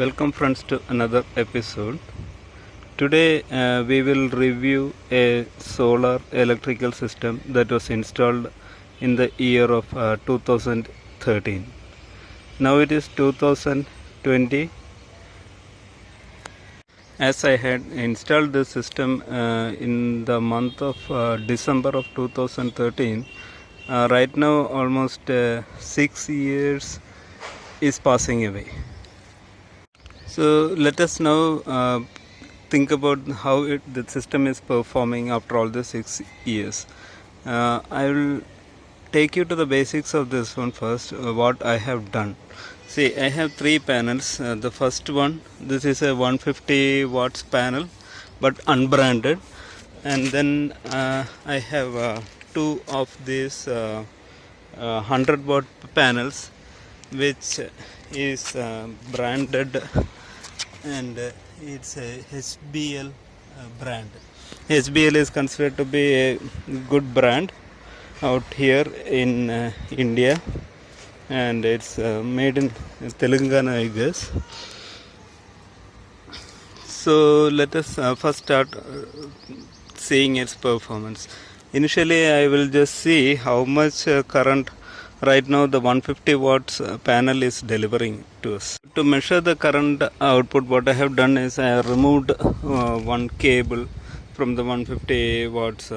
Welcome friends to another episode. Today we will review a solar electrical system that was installed in the year of 2013. Now it is 2020. As I had installed this system in the month of December of 2013, right now almost 6 years is passing away. So let us now think about how the system is performing after all the 6 years. I will take you to the basics of this one first, what I have done. See, I have 3 panels. The first one, this is a 150 watts panel but unbranded, and then I have 2 of these 100 watt panels which is branded, and it's a HBL brand. HBL is considered to be a good brand out here in India, and it's made in Telangana, I guess. So let us first start seeing its performance. Initially I will just see how much current right now the 150 watts panel is delivering to us. To measure the current output, what I have done is I have removed one cable from the 150 watts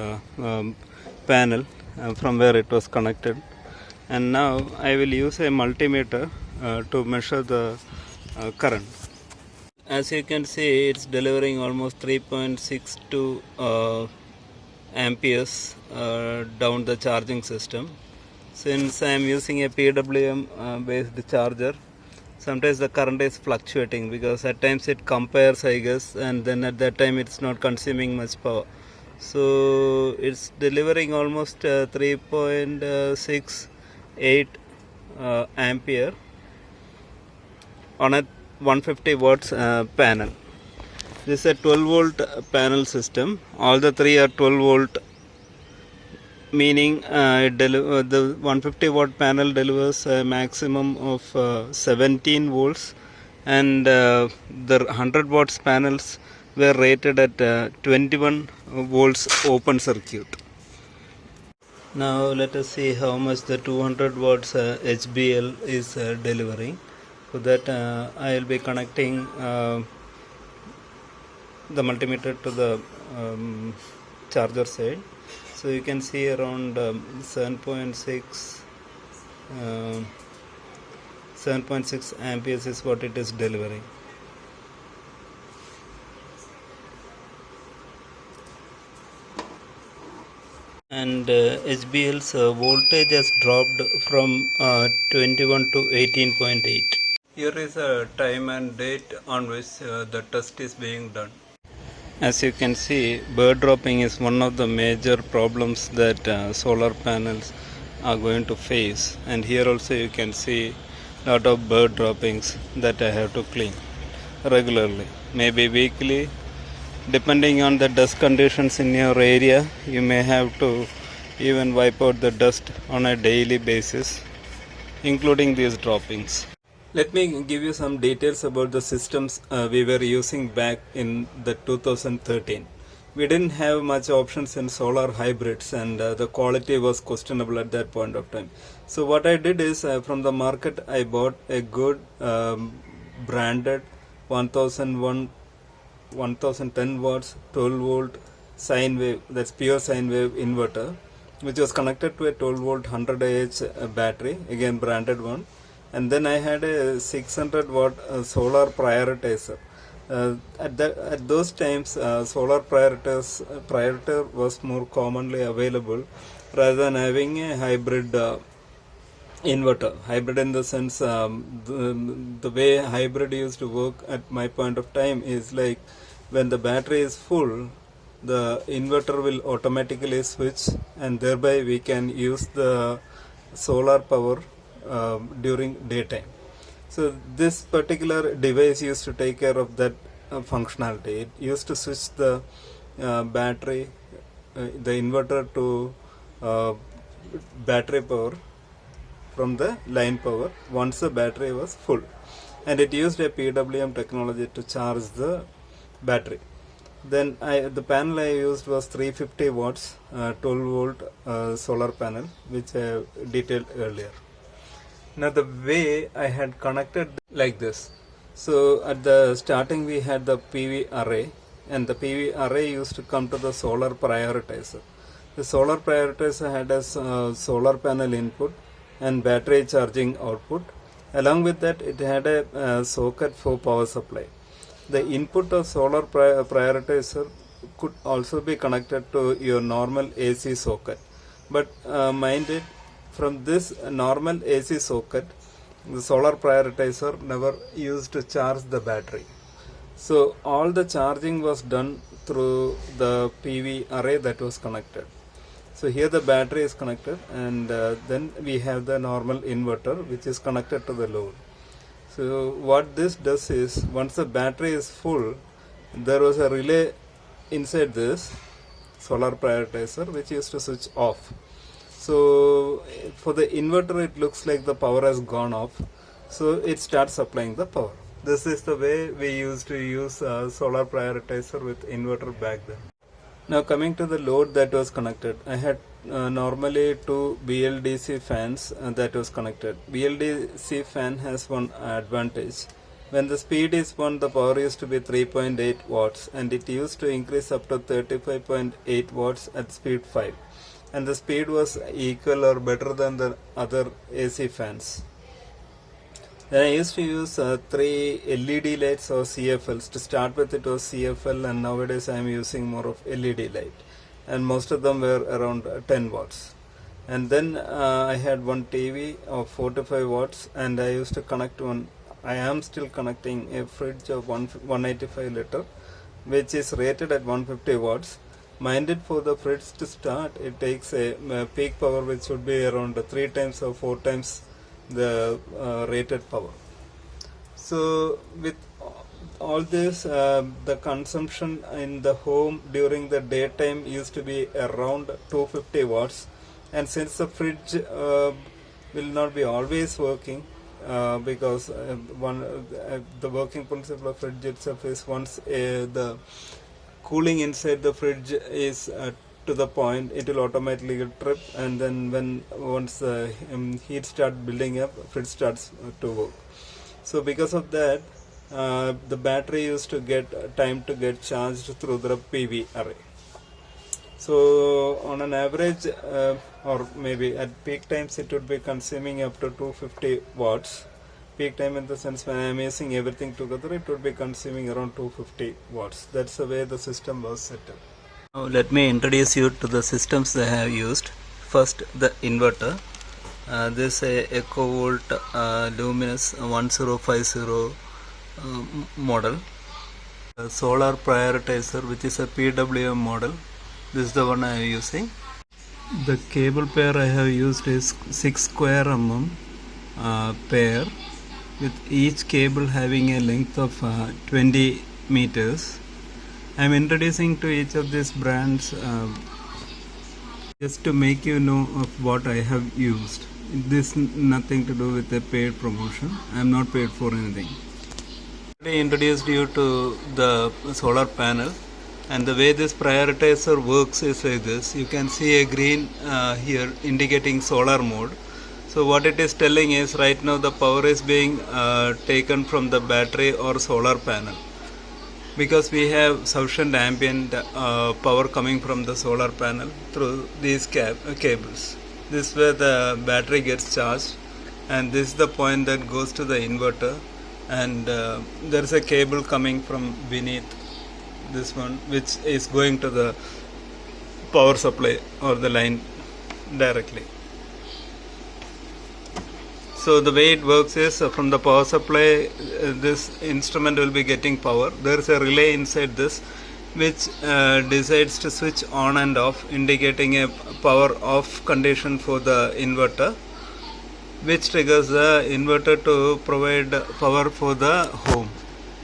panel from where it was connected, and now I will use a multimeter to measure the current. As you can see, it's delivering almost 3.62 amperes down the charging system. Since I am using a PWM based charger, sometimes the current is fluctuating because at times it compares, I guess, and then at that time it's not consuming much power. So it's delivering almost 3.68 ampere on a 150 watts panel. This is a 12 volt panel system. All the 3 are 12 volt, meaning the 150 watt panel delivers a maximum of 17 volts, and the 100 watts panels were rated at 21 volts open circuit. Now let us see how much the 200 watts HBL is delivering. For that I will be connecting the multimeter to the charger side. So you can see around 7.6 amperes is what it is delivering. And HBL's voltage has dropped from 21 to 18.8. Here is a time and date on which the test is being done. As you can see, bird dropping is one of the major problems that solar panels are going to face, and here also you can see a lot of bird droppings that I have to clean regularly, maybe weekly. Depending on the dust conditions in your area, you may have to even wipe out the dust on a daily basis, including these droppings. Let me give you some details about the systems we were using back in the 2013. We didn't have much options in solar hybrids, and the quality was questionable at that point of time. So what I did is from the market I bought a good branded 1010 watts 12 volt sine wave, that's pure sine wave inverter, which was connected to a 12 volt 100 Ah battery, again branded one. And then I had a 600 watt solar prioritizer. At those times, solar prioritizer was more commonly available rather than having a hybrid inverter. Hybrid in the sense, the way hybrid used to work at my point of time is like when the battery is full, the inverter will automatically switch, and thereby we can use the solar power during daytime. So this particular device used to take care of that functionality. It used to switch the battery, the inverter to battery power from the line power once the battery was full. and it used a PWM technology to charge the battery. Then the panel I used was 350 watts 12 volt solar panel, which I detailed earlier. Now the way I had connected like this. So at the starting we had the PV array, and the PV array used to come to the solar prioritizer. The solar prioritizer had a solar panel input and battery charging output. Along with that, it had a socket for power supply. The input of solar prioritizer could also be connected to your normal AC socket. But mind it, from this normal AC socket, the solar prioritizer never used to charge the battery. So all the charging was done through the PV array that was connected. So here the battery is connected, and then we have the normal inverter which is connected to the load. So what this does is, once the battery is full, there was a relay inside this solar prioritizer which used to switch off. So for the inverter it looks like the power has gone off, so it starts supplying the power. This is the way we used to use solar prioritizer with inverter back then. Now coming to the load that was connected, I had normally two BLDC fans that was connected. BLDC fan has one advantage. When the speed is 1, the power used to be 3.8 watts, and it used to increase up to 35.8 watts at speed 5. And the speed was equal or better than the other AC fans. Then I used to use 3 LED lights or CFLs. To start with it was CFL, and nowadays I am using more of LED light, and most of them were around 10 watts. And then I had one TV of 45 watts, and I used to connect one. I am still connecting a fridge of 185 liter, which is rated at 150 watts. Minded, for the fridge to start, it takes a peak power which would be around 3 times or 4 times the rated power. So with all this, the consumption in the home during the daytime used to be around 250 watts, and since the fridge will not be always working, because the working principle of fridge itself is, once the cooling inside the fridge is to the point, it will automatically trip, and then once the heat starts building up, fridge starts to work. So because of that, the battery used to get time to get charged through the PV array. So on an average, or maybe at peak times, it would be consuming up to 250 watts. Peak time in the sense, when I am using everything together, it would be consuming around 250 watts. That's the way the system was set up. Now let me introduce you to the systems I have used. First, the inverter. This is a EcoVolt Luminous 1050 model. The solar prioritizer, which is a PWM model. This is the one I am using. The cable pair I have used is 6 square mm pair, with each cable having a length of 20 meters. I am introducing to each of these brands just to make you know of what I have used. This nothing to do with a paid promotion. I am not paid for anything. I introduced you to the solar panel, and the way this prioritizer works is like this. You can see a green here indicating solar mode. So what it is telling is, right now the power is being taken from the battery or solar panel, because we have sufficient ambient power coming from the solar panel through these cables. This is where the battery gets charged, and this is the point that goes to the inverter, and there is a cable coming from beneath this one, which is going to the power supply or the line directly. So the way it works is, from the power supply, this instrument will be getting power. There is a relay inside this which decides to switch on and off, indicating a power off condition for the inverter, which triggers the inverter to provide power for the home.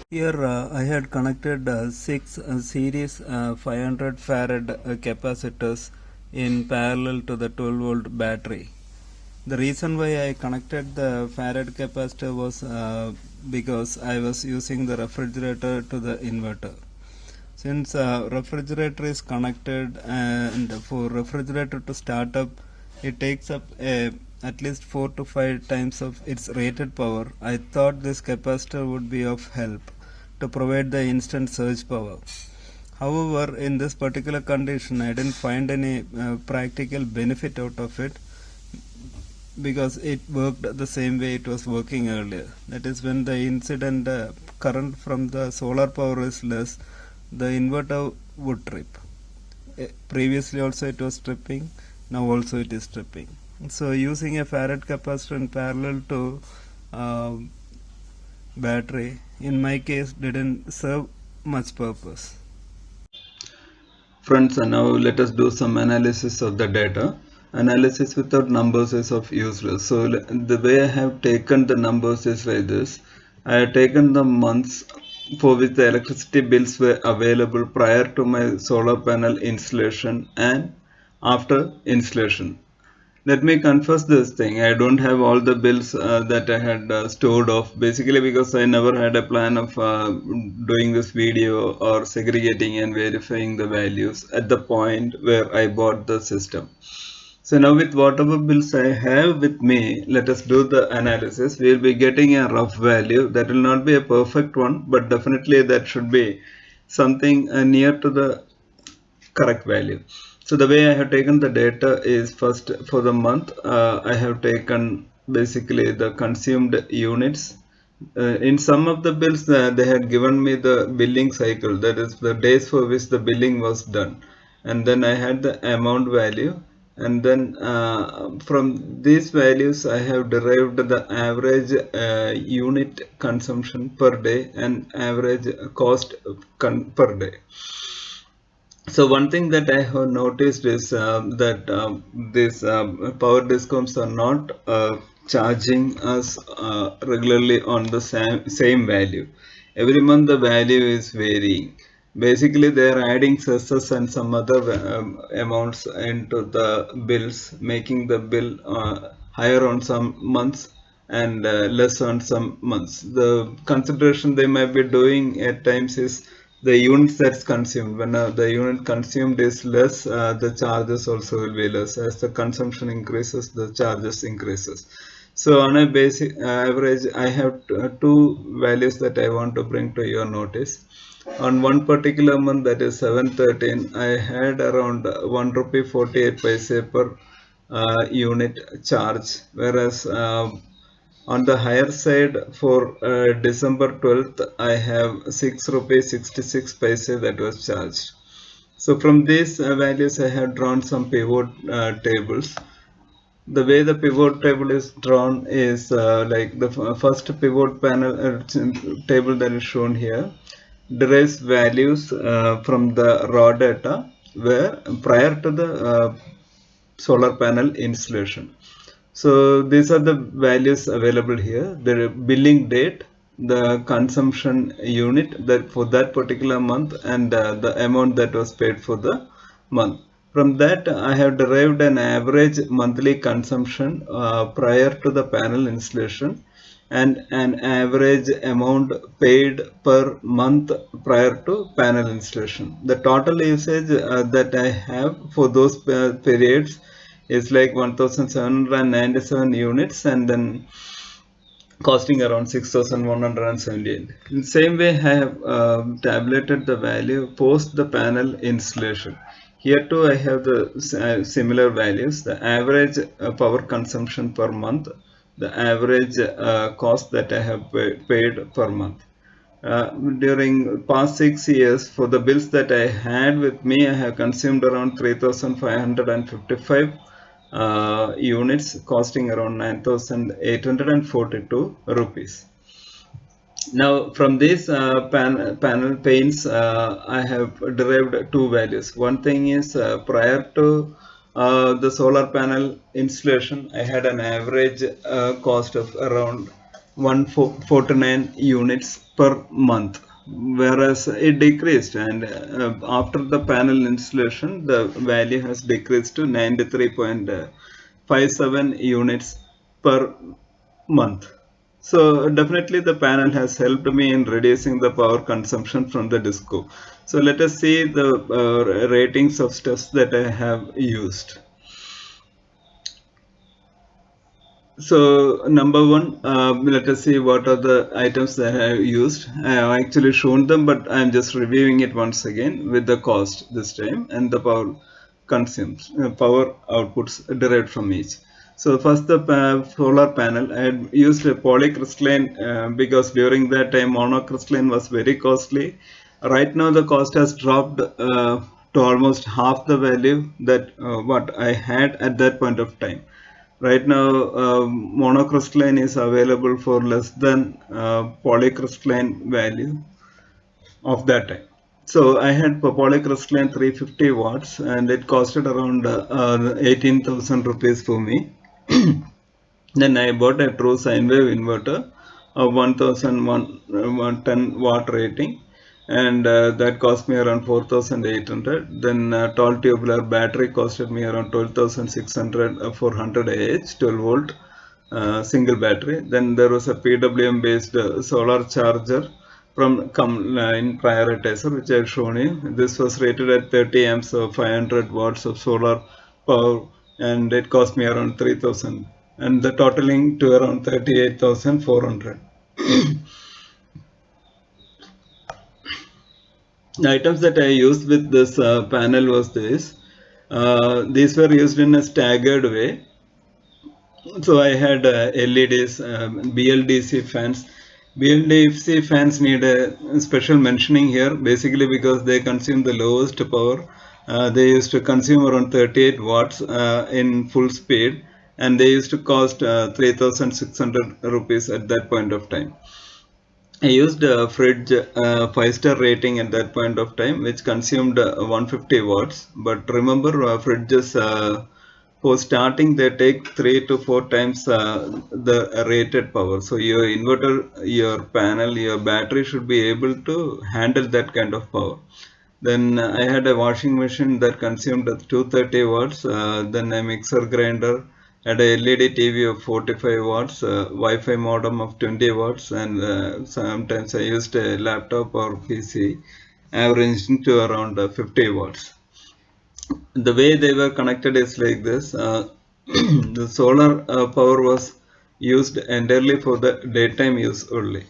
Here I had connected 6 series 500 farad capacitors in parallel to the 12 volt battery. The reason why I connected the farad capacitor was because I was using the refrigerator to the inverter. Since refrigerator is connected, and for refrigerator to start up, it takes up at least 4 to 5 times of its rated power. I thought this capacitor would be of help to provide the instant surge power. However, in this particular condition, I didn't find any practical benefit out of it, because it worked the same way it was working earlier. That is, when the incident current from the solar power is less, the inverter would trip. Previously also it was tripping, now also it is tripping. So using a farad capacitor in parallel to battery, in my case, didn't serve much purpose. Friends, and now let us do some analysis of the data. Analysis without numbers is of useless. So the way I have taken the numbers is like this. I have taken the months for which the electricity bills were available prior to my solar panel installation and after installation. Let me confess this thing. I don't have all the bills that I had stored off, basically because I never had a plan of doing this video or segregating and verifying the values at the point where I bought the system. So now with whatever bills I have with me, let us do the analysis. We will be getting a rough value. That will not be a perfect one, but definitely that should be something near to the correct value. So the way I have taken the data is, first for the month, I have taken basically the consumed units. In some of the bills, they had given me the billing cycle, that is the days for which the billing was done. And then I had the amount value. And then from these values, I have derived the average unit consumption per day and average cost per day. So one thing that I have noticed is that these power discoms are not charging us regularly on the same value. Every month the value is varying. Basically, they are adding cesses and some other amounts into the bills, making the bill higher on some months and less on some months. The consideration they might be doing at times is the units that's consumed. When the unit consumed is less, the charges also will be less. As the consumption increases, the charges increases. So on a basic average, I have two values that I want to bring to your notice. On one particular month, that is 7/13, I had around 1 rupee 48 paise per unit charge, whereas on the higher side for December 12th, I have 6 rupees 66 paise that was charged. So from these values, I have drawn some pivot tables. The way the pivot table is drawn is like the first pivot panel table that is shown here derives values from the raw data where prior to the solar panel installation. So these are the values available here. The billing date, the consumption unit that for that particular month, and the amount that was paid for the month. From that, I have derived an average monthly consumption prior to the panel installation and an average amount paid per month prior to panel installation. The total usage that I have for those periods is like 1797 units, and then costing around 6178. In the same way, I have tabulated the value post the panel installation. Here too I have the similar values, the average power consumption per month, the average cost that I have paid per month. During past 6 years, for the bills that I had with me, I have consumed around 3,555 units costing around 9,842 rupees. Now from these panel paints, I have derived two values. One thing is prior to the solar panel installation, I had an average cost of around 149 units per month, whereas it decreased, and after the panel installation the value has decreased to 93.57 units per month. So definitely the panel has helped me in reducing the power consumption from the disco. So let us see the ratings of steps that I have used. So number one, let us see what are the items that I have used. I have actually shown them, but I am just reviewing it once again with the cost this time and the power consumed, power outputs derived from each. So first the solar panel, I had used a polycrystalline because during that time monocrystalline was very costly. Right now the cost has dropped to almost half the value that what I had at that point of time. Right now, monocrystalline is available for less than polycrystalline value of that time. So I had polycrystalline 350 watts and it costed around 18,000 rupees for me. Then I bought a true sine wave inverter of 1110 watt rating, and that cost me around 4,800. Then tall tubular battery costed me around 12,600 for 100 Ah 12 volt single battery. Then there was a PWM based solar charger from in prioritizer, which I have shown you. This was rated at 30 amps of 500 watts of solar power, and it cost me around 3,000, and the totaling to around 38,400. The items that I used with this panel was this. These were used in a staggered way. So I had LEDs, BLDC fans. BLDC fans need a special mentioning here, basically because they consume the lowest power. They used to consume around 38 watts in full speed, and they used to cost 3,600 rupees at that point of time. I used a fridge 5-star rating at that point of time, which consumed 150 watts. But remember, fridges for starting they take 3 to 4 times the rated power. So your inverter, your panel, your battery should be able to handle that kind of power. Then I had a washing machine that consumed 230 watts. Then a mixer grinder, had a LED TV of 45 watts, Wi-Fi modem of 20 watts, and sometimes I used a laptop or PC averaging to around 50 watts. The way they were connected is like this. The solar power was used entirely for the daytime use only.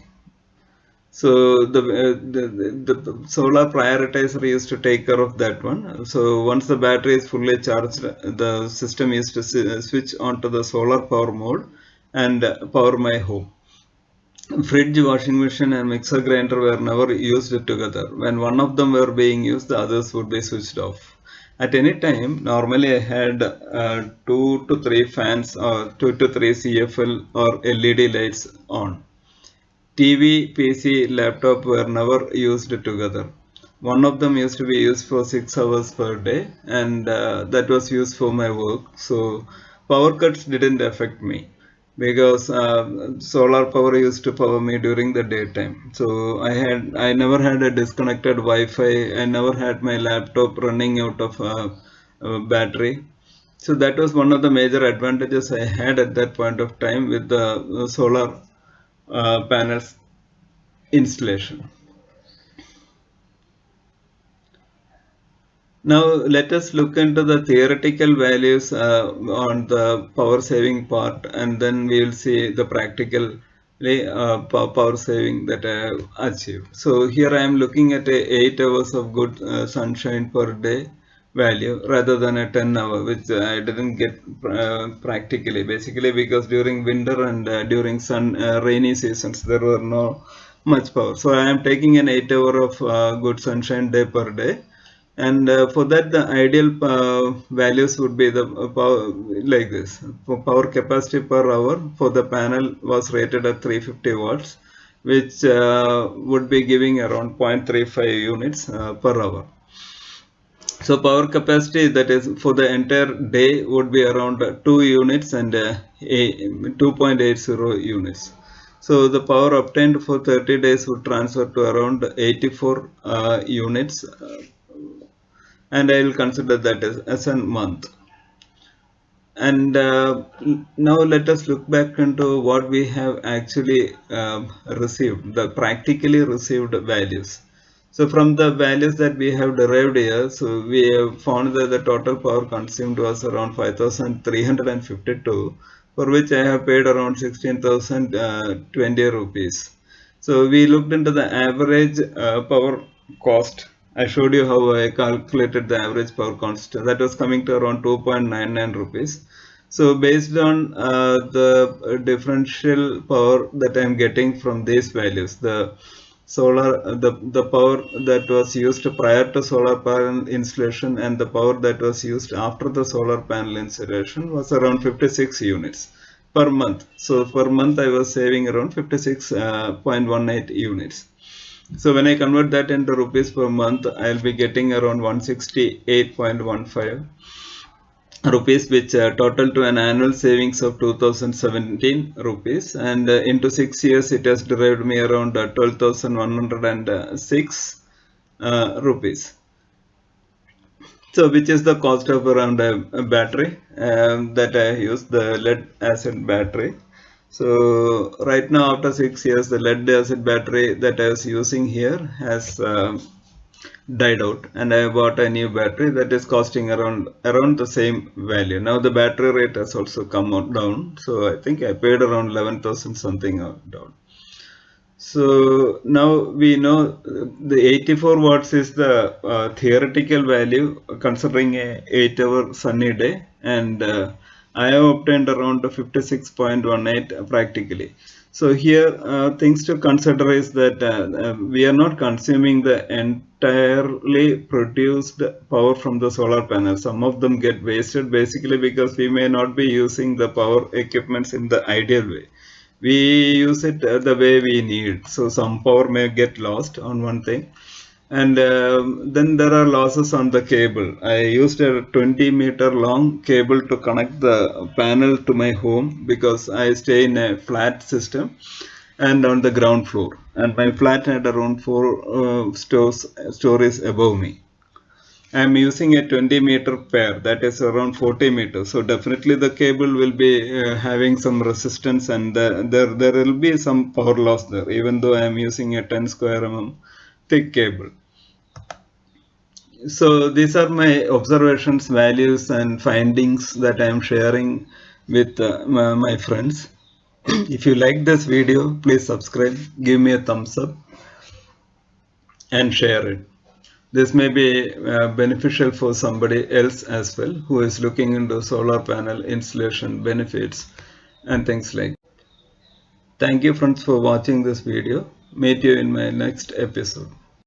So the solar prioritizer used to take care of that one. So once the battery is fully charged, the system used to switch onto the solar power mode and power my home. Fridge, washing machine, and mixer grinder were never used together. When one of them were being used, the others would be switched off. At any time, normally I had 2 to 3 fans or 2 to 3 CFL or LED lights on. TV, PC, laptop were never used together. One of them used to be used for 6 hours per day, and that was used for my work. So power cuts didn't affect me because solar power used to power me during the daytime. So I never had a disconnected Wi-Fi. I never had my laptop running out of battery. So that was one of the major advantages I had at that point of time with the solar panels installation. Now let us look into the theoretical values on the power saving part, and then we will see the practical power saving that I have achieved. So here I am looking at a 8 hours of good sunshine per day value rather than a 10 hour, which I didn't get practically, basically because during winter and during rainy seasons there were no much power. So I am taking an 8 hour of good sunshine day per day, and for that the ideal values would be the power like this. For power capacity per hour for the panel was rated at 350 watts, which would be giving around 0.35 units per hour. So power capacity, that is for the entire day, would be around 2 units and 2.80 units. So the power obtained for 30 days would transfer to around 84 units, and I will consider that as a month. And now let us look back into what we have actually received, the practically received values. So from the values that we have derived here, so we have found that the total power consumed was around 5,352, for which I have paid around 16,020 rupees. So we looked into the average power cost. I showed you how I calculated the average power cost. That was coming to around 2.99 rupees. So based on the differential power that I am getting from these values, the the power that was used prior to solar panel installation and the power that was used after the solar panel installation was around 56 units per month. So per month I was saving around 56.18 units. So when I convert that into rupees per month, I'll be getting around 168.15 rupees, which total to an annual savings of 2017 rupees, and into 6 years it has derived me around 12,106 rupees. So which is the cost of around a battery that I use, the lead acid battery. So right now after 6 years, the lead acid battery that I was using here has died out, and I bought a new battery that is costing around the same value. Now the battery rate has also come down, so I think I paid around 11,000 something down. So now we know the 84 watts is the theoretical value considering a 8-hour sunny day, and I have obtained around 56.18 practically. So here things to consider is that we are not consuming the entirely produced power from the solar panel. Some of them get wasted basically because we may not be using the power equipments in the ideal way. We use it the way we need, so some power may get lost on one thing, and then there are losses on the cable. I used a 20-meter long cable to connect the panel to my home because I stay in a flat system and on the ground floor, and my flat had around 4 stories above me. I'm using a 20-meter pair, that is around 40 meters. So definitely the cable will be having some resistance, and there will be some power loss there, even though I'm using a 10 square mm thick cable. So these are my observations, values, and findings that I'm sharing with my friends. If you like this video, please subscribe, give me a thumbs up, and share it. This may be beneficial for somebody else as well who is looking into solar panel installation benefits and things like that. Thank you friends for watching this video. Meet you in my next episode.